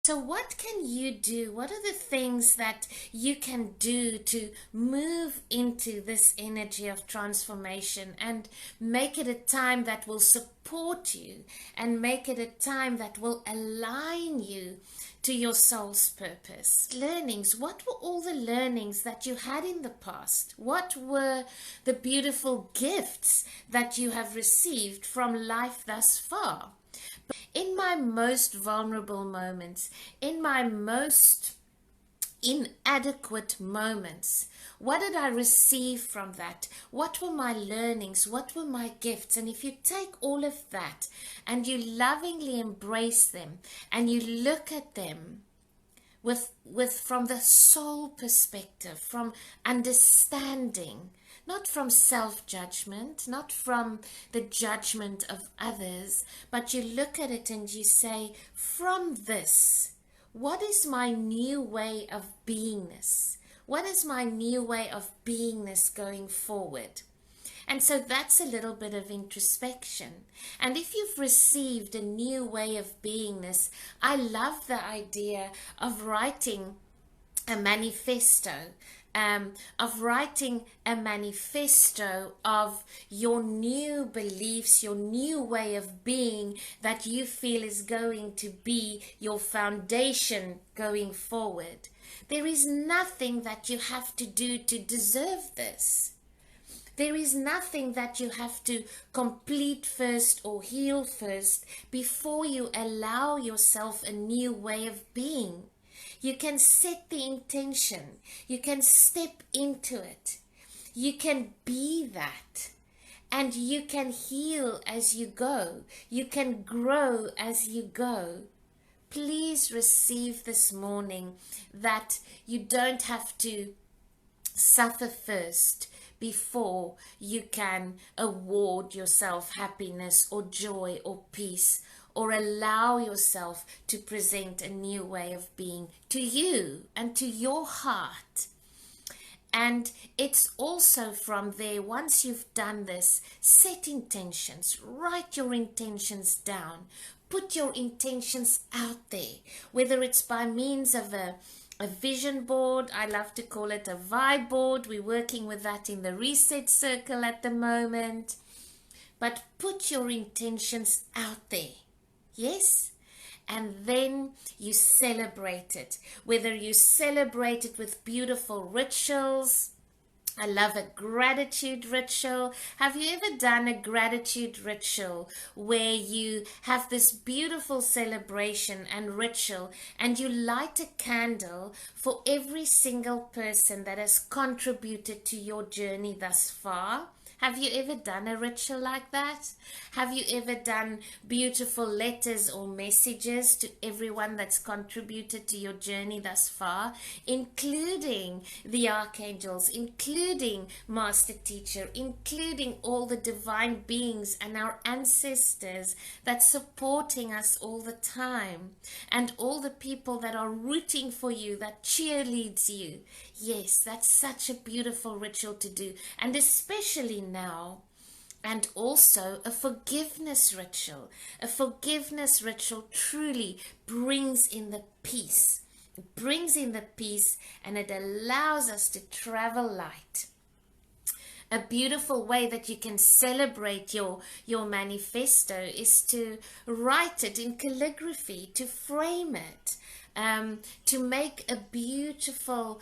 So what can you do? What are the things that you can do to move into this energy of transformation and make it a time that will support you and make it a time that will align you to your soul's purpose? Learnings. What were all the learnings that you had in the past? What were the beautiful gifts that you have received from life thus far? In my most vulnerable moments, in my most inadequate moments, what did I receive from that? What were my learnings? What were my gifts? And if you take all of that and you lovingly embrace them and you look at them with from the soul perspective, from understanding, not from self-judgment, not from the judgment of others, but you look at it and you say, from this, what is my new way of beingness? What is my new way of beingness going forward? And so that's a little bit of introspection. And if you've received a new way of beingness, I love the idea of writing a manifesto, of writing a manifesto of your new beliefs, your new way of being that you feel is going to be your foundation going forward. There is nothing that you have to do to deserve this. There is nothing that you have to complete first or heal first before you allow yourself a new way of being. You can set the intention. You can step into it. You can be that. And you can heal as you go. You can grow as you go. Please receive this morning that you don't have to suffer first before you can award yourself happiness or joy or peace, or allow yourself to present a new way of being to you and to your heart. And it's also from there, once you've done this, set intentions, write your intentions down, put your intentions out there, whether it's by means of a vision board. I love to call it a vibe board. We're working with that in the reset circle at the moment. But put your intentions out there. Yes? And then you celebrate it. Whether you celebrate it with beautiful rituals. I love a gratitude ritual. Have you ever done a gratitude ritual where you have this beautiful celebration and ritual and you light a candle for every single person that has contributed to your journey thus far? Have you ever done a ritual like that? Have you ever done beautiful letters or messages to everyone that's contributed to your journey thus far, including the archangels, including Master Teacher, including all the divine beings and our ancestors that's supporting us all the time, and all the people that are rooting for you, that cheerleads you? Yes, that's such a beautiful ritual to do, and especially now. And also a forgiveness ritual. A forgiveness ritual truly brings in the peace. It brings in the peace, and it allows us to travel light. A beautiful way that you can celebrate your manifesto is to write it in calligraphy, to frame it, to make a beautiful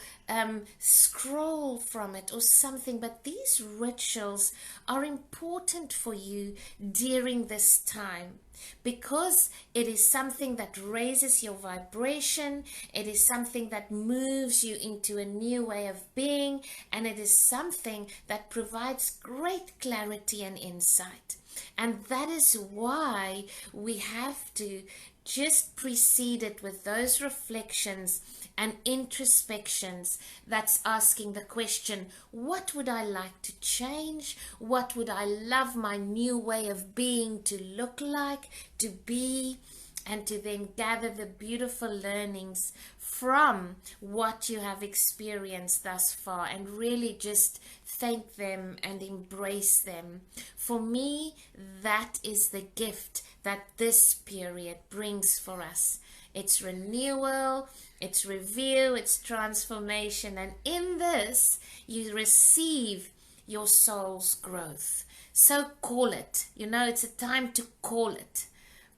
scroll from it or something. But these rituals are important for you during this time, because it is something that raises your vibration, it is something that moves you into a new way of being, and it is something that provides great clarity and insight. And that is why we have to just precede it with those reflections and introspections that's asking the question, what would I like to change? What would I love my new way of being to look like, to be? And to then gather the beautiful learnings from what you have experienced thus far and really just thank them and embrace them. For me, that is the gift that this period brings for us. it's renewal, it's review, it's transformation. And in this, you receive your soul's growth. So call it. It's a time to call it.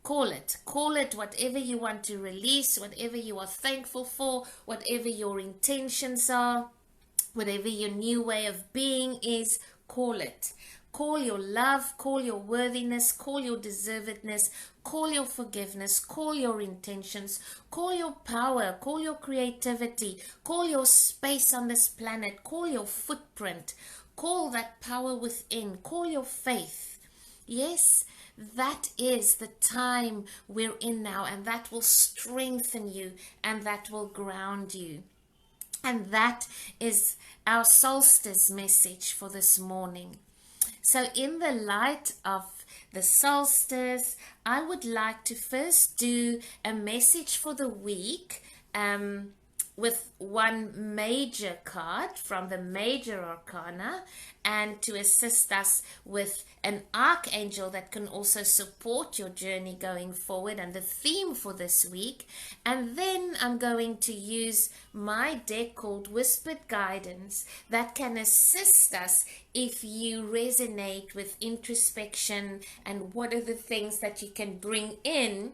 Call it. Call it whatever you want to release, whatever you are thankful for, whatever your intentions are, whatever your new way of being is. Call it. Call your love, call your worthiness, call your deservedness, call your forgiveness, call your intentions, call your power, call your creativity, call your space on this planet, call your footprint, call that power within, call your faith. Yes, that is the time we're in now, and that will strengthen you and that will ground you. And that is our solstice message for this morning. So in the light of the solstice, I would like to first do a message for the week with one major card from the major arcana, and to assist us with an archangel that can also support your journey going forward and the theme for this week. And then I'm going to use my deck called Whispered Guidance that can assist us if you resonate with introspection and what are the things that you can bring in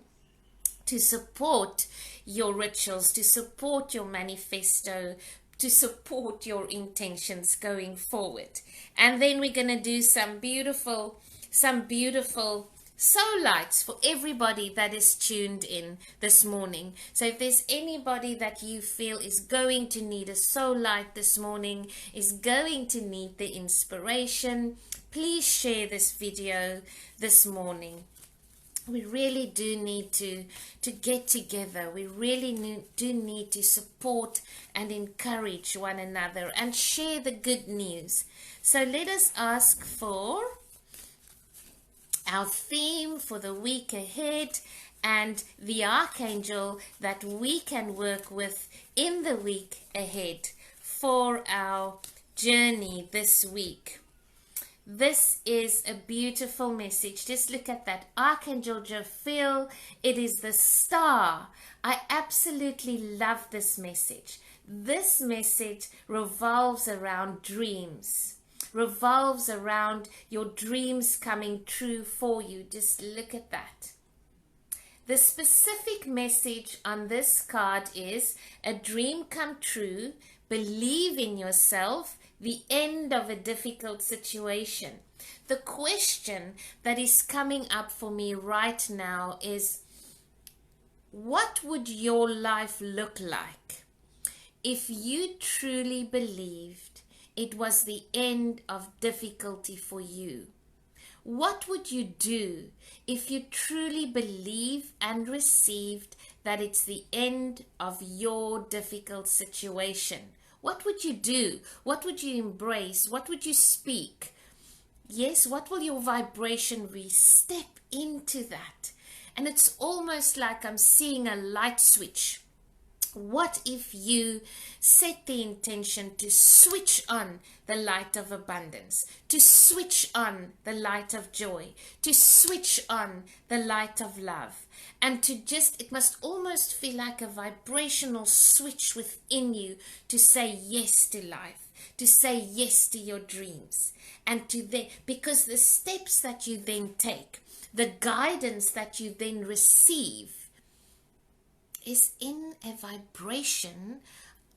to support your rituals, to support your manifesto, to support your intentions going forward. And then we're going to do some beautiful soul lights for everybody that is tuned in this morning. So if there's anybody that you feel is going to need a soul light this morning, is going to need the inspiration, please share this video this morning. We really do need to get together. We really do need to support and encourage one another and share the good news. So let us ask for our theme for the week ahead and the archangel that we can work with in the week ahead for our journey this week. This is a beautiful message. Just look at that. Archangel Jophiel. It is the star. I absolutely love this message. This message revolves around dreams. Revolves around your dreams coming true for you. Just look at that. The specific message on this card is a dream come true. Believe in yourself. The end of a difficult situation. The question that is coming up for me right now is, what would your life look like if you truly believed it was the end of difficulty for you? What would you do if you truly believe and received that it's the end of your difficult situation? What would you do? What would you embrace? What would you speak? Yes, what will your vibration be? Step into that. And it's almost like I'm seeing a light switch. What if you set the intention to switch on the light of abundance, to switch on the light of joy, to switch on the light of love, and to just, it must almost feel like a vibrational switch within you to say yes to life, to say yes to your dreams, and to because the steps that you then take, the guidance that you then receive, is in a vibration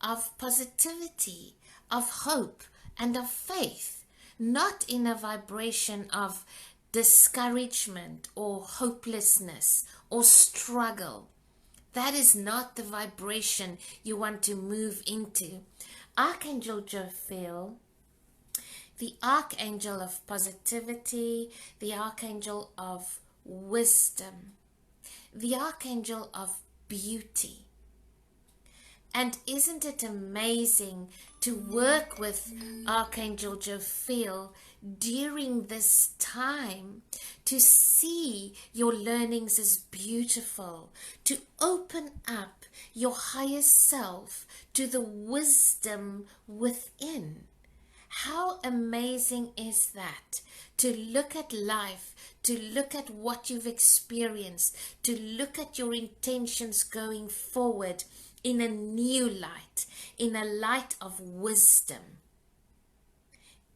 of positivity, of hope, and of faith, not in a vibration of discouragement or hopelessness or struggle. That is not the vibration you want to move into. Archangel Jophiel, the archangel of positivity, the archangel of wisdom, the archangel of beauty. And isn't it amazing to work with Archangel Jophiel during this time, to see your learnings as beautiful, to open up your higher self to the wisdom within, How amazing is that? To look at life, to look at what you've experienced, to look at your intentions going forward in a new light, in a light of wisdom.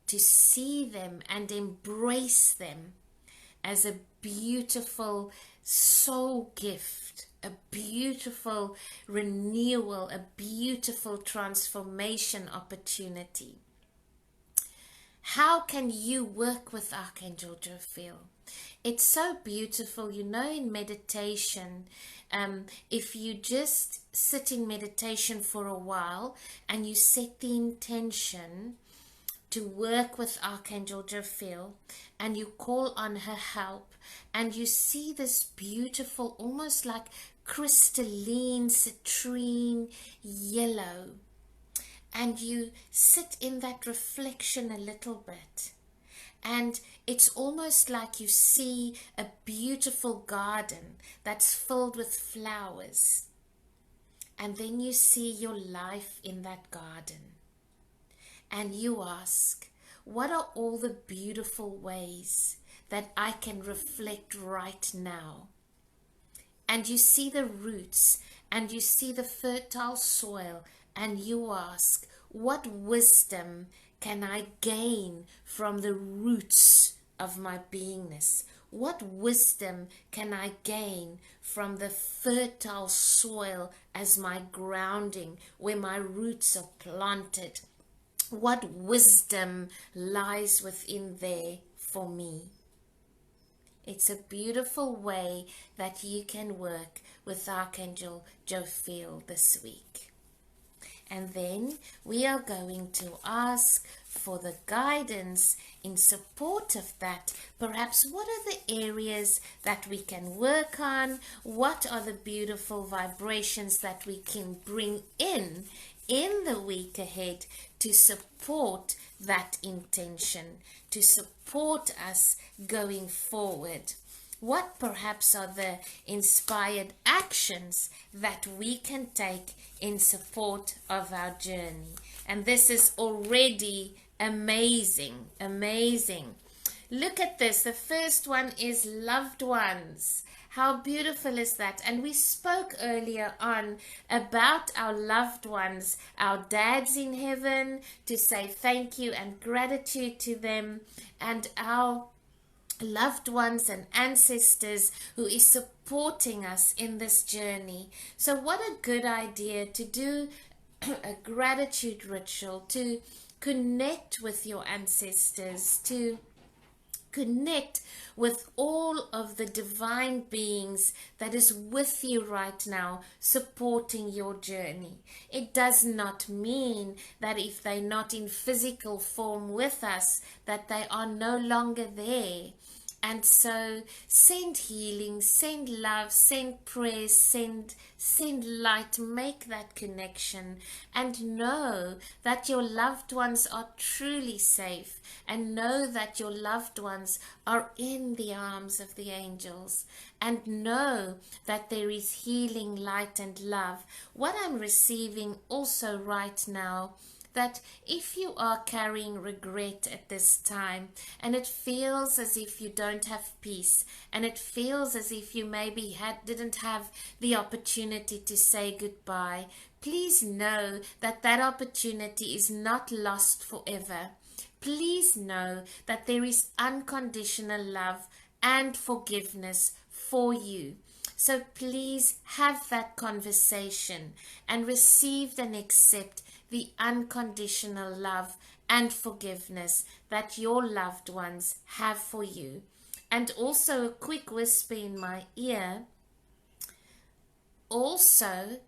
To see them and embrace them as a beautiful soul gift, a beautiful renewal, a beautiful transformation opportunity. How can you work with Archangel Jophiel? It's so beautiful, in meditation, if you just sit in meditation for a while and you set the intention to work with Archangel Jophiel and you call on her help and you see this beautiful, almost like crystalline citrine yellow, and you sit in that reflection a little bit, and it's almost like you see a beautiful garden that's filled with flowers, and then you see your life in that garden, and you ask, what are all the beautiful ways that I can reflect right now? And you see the roots, and you see the fertile soil, and you ask, what wisdom can I gain from the roots of my beingness? What wisdom can I gain from the fertile soil as my grounding, where my roots are planted? What wisdom lies within there for me? It's a beautiful way that you can work with Archangel Jophiel this week. And then we are going to ask for the guidance in support of that. Perhaps what are the areas that we can work on? What are the beautiful vibrations that we can bring in the week ahead to support that intention, to support us going forward? What perhaps are the inspired actions that we can take in support of our journey? And this is already amazing, amazing. Look at this. The first one is loved ones. How beautiful is that? And we spoke earlier on about our loved ones, our dads in heaven, to say thank you and gratitude to them, and our loved ones and ancestors who is supporting us in this journey. So what a good idea to do a gratitude ritual, to connect with your ancestors, to connect with all of the divine beings that is with you right now, supporting your journey. It does not mean that if they're not in physical form with us, that they are no longer there. And so send healing, send love, send prayers, send light, make that connection, and know that your loved ones are truly safe, and know that your loved ones are in the arms of the angels, and know that there is healing, light, and love. What I'm receiving also right now, that if you are carrying regret at this time, and it feels as if you don't have peace, and it feels as if you maybe didn't have the opportunity to say goodbye, please know that that opportunity is not lost forever. Please know that there is unconditional love and forgiveness for you. So please have that conversation and receive and accept the unconditional love and forgiveness that your loved ones have for you. And also a quick whisper in my ear, also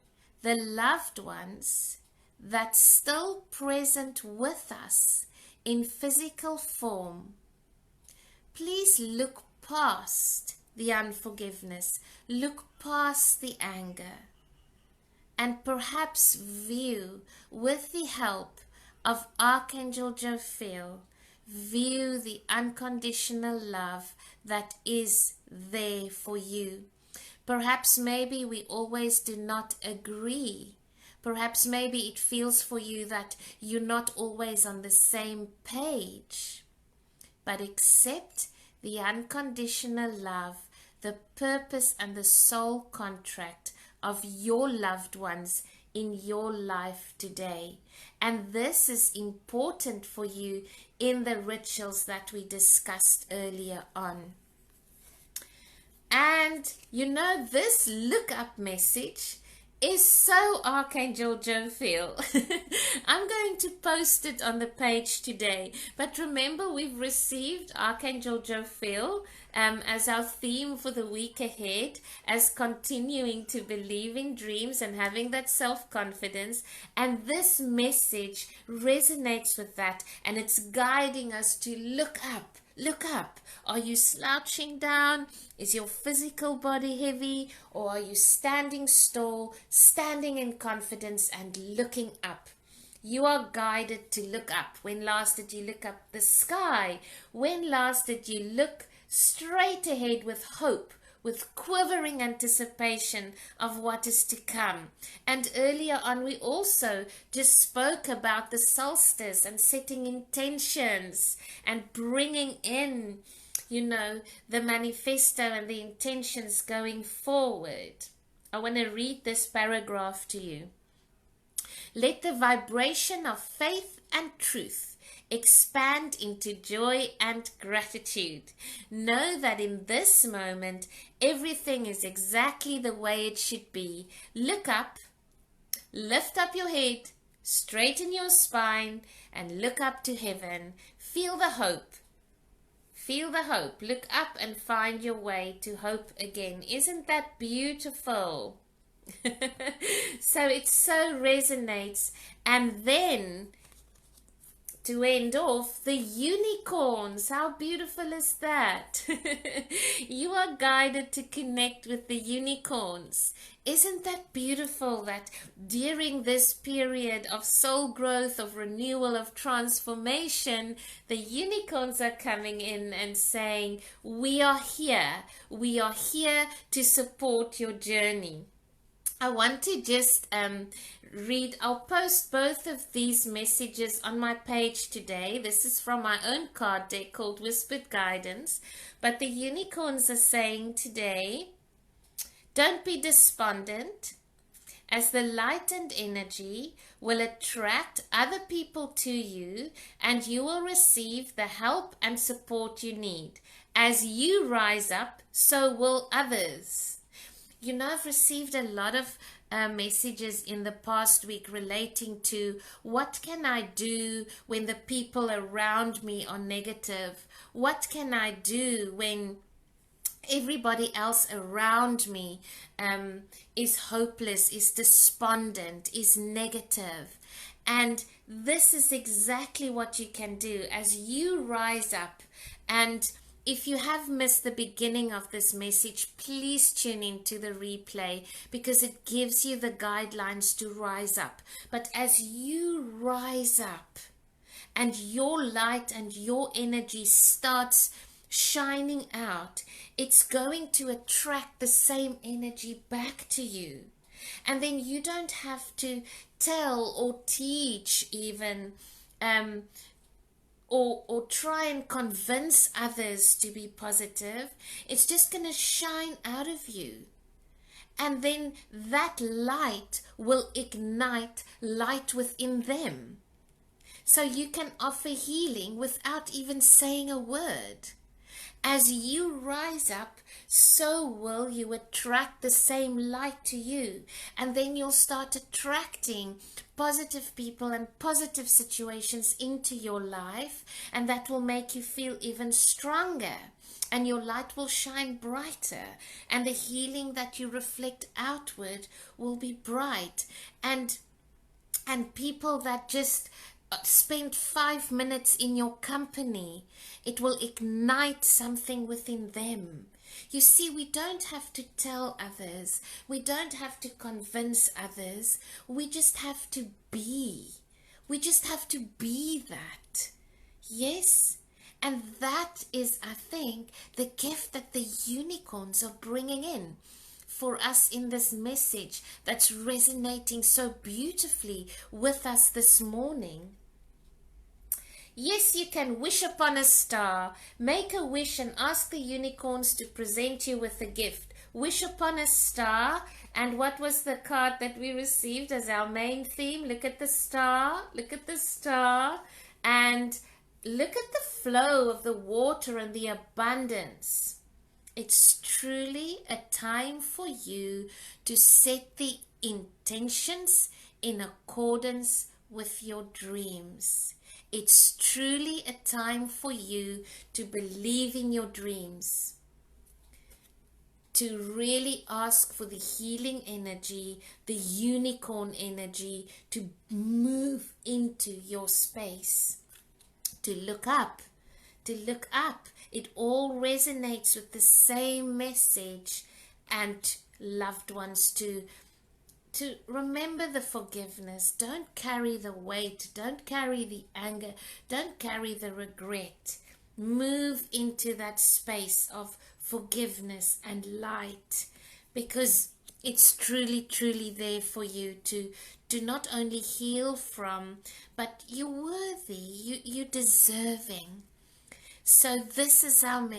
the loved ones that's still present with us in physical form, please look past the unforgiveness, look past the anger, and perhaps view, with the help of Archangel Jophiel, view the unconditional love that is there for you. Perhaps maybe we always do not agree, Perhaps maybe it feels for you that you're not always on the same page. But accept the unconditional love, the purpose and the soul contract of your loved ones in your life today. And this is important for you in the rituals that we discussed earlier on. And you know, this Lookup message is so Archangel Jophiel. I'm going to post it on the page today. But remember, we've received Archangel Jophiel as our theme for the week ahead, as continuing to believe in dreams and having that self-confidence. And this message resonates with that, and it's guiding us to look up. Look up. Are you slouching down? Is your physical body heavy? Or are you standing tall, standing in confidence and looking up? You are guided to look up. When last did you look up the sky? When last did you look straight ahead with hope, with quivering anticipation of what is to come? And earlier on, we also just spoke about the solstice and setting intentions and bringing in, you know, the manifesto and the intentions going forward. I want to read this paragraph to you. Let the vibration of faith and truth expand into joy and gratitude. Know that in this moment, everything is exactly the way it should be. Look up, lift up your head, straighten your spine, and look up to heaven. Feel the hope. Feel the hope. Look up and find your way to hope again. Isn't that beautiful? So it so resonates. And then to end off, the unicorns. How beautiful is that? You are guided to connect with the unicorns. Isn't that beautiful that during this period of soul growth, of renewal, of transformation, the unicorns are coming in and saying, we are here. We are here to support your journey. I want to just read. I'll post both of these messages on my page today. This is from my own card deck called Whispered Guidance. But the unicorns are saying today, don't be despondent, as the light and energy will attract other people to you, and you will receive the help and support you need. As you rise up, so will others. You know, I've received a lot of messages in the past week relating to what can I do when the people around me are negative? What can I do when everybody else around me is hopeless, is despondent, is negative? And this is exactly what you can do as you rise up. And if you have missed the beginning of this message, please tune in to the replay, because it gives you the guidelines to rise up. But as you rise up and your light and your energy starts shining out, it's going to attract the same energy back to you. And then you don't have to tell or teach even or try and convince others to be positive. It's just going to shine out of you. And then that light will ignite light within them. So you can offer healing without even saying a word. As you rise up, so will you attract the same light to you. And then you'll start attracting positive people and positive situations into your life. And that will make you feel even stronger. And your light will shine brighter. And the healing that you reflect outward will be bright. And people that just spend 5 minutes in your company, it will ignite something within them. You see, we don't have to tell others. We don't have to convince others. We just have to be. We just have to be that. Yes? And that is, I think, the gift that the unicorns are bringing in. for us in this message that's resonating so beautifully with us this morning? Yes, you can wish upon a star. Make a wish and ask the unicorns to present you with a gift. Wish upon a star. And what was the card that we received as our main theme? Look at the star. Look at the star. And look at the flow of the water and the abundance. It's truly a time for you to set the intentions in accordance with your dreams. It's truly a time for you to believe in your dreams, to really ask for the healing energy, the unicorn energy, to move into your space, to look up, to look up. It all resonates with the same message. And loved ones, to remember the forgiveness. Don't carry the weight. Don't carry the anger. Don't carry the regret. Move into that space of forgiveness and light, because it's truly, truly there for you to not only heal from, but you're worthy. You're deserving. So this is our message.